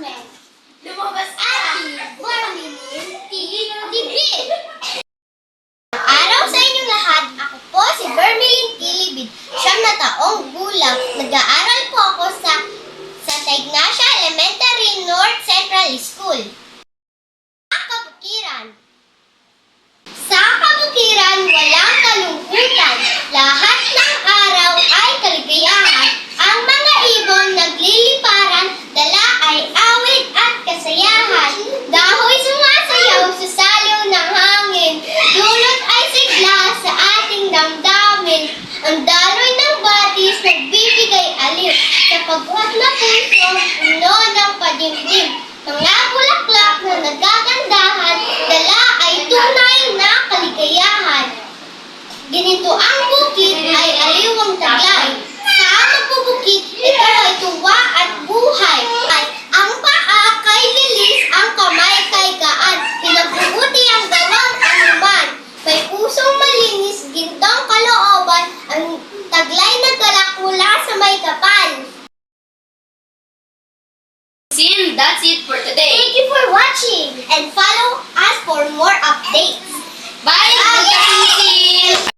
environment. Lumabas Ati, Marlinin, Tilibid. Araw sa inyong lahat, ako po si Vermeline Tilibid. 9 taong gulang. Nag-aaral po ako sa Ignacia Elementary North Central School. Kabukiran. Sa kabukiran, walang kalungkutan. Lahat ng araw ay kaligayahan. Ang mga ibon nagliliparan, dala ay awit at kasayahan. Dahoy sumasayaw sa saliw ng hangin. Dulot ay sigla sa ating damdamin. Ang daloy ng batis nagbibigay aliw. Sa pagbuhat na puso, puno ng padimdim. Mga bulaklak na nagagandahan, dala ay tunay na kaligayahan. Ganito ang bukid ay aliwang taglay. Sa magbubukid, ito ay tuwa at buhay. Ang paa kay bilis, ang kamay kay gaan. Pinabubuti ang gawang anuman. May pusong malinis, gintong kalooban. Ang taglay na galak mula sa may kapal. That's it for today. Thank you for watching and follow us for more updates. Bye, Bye.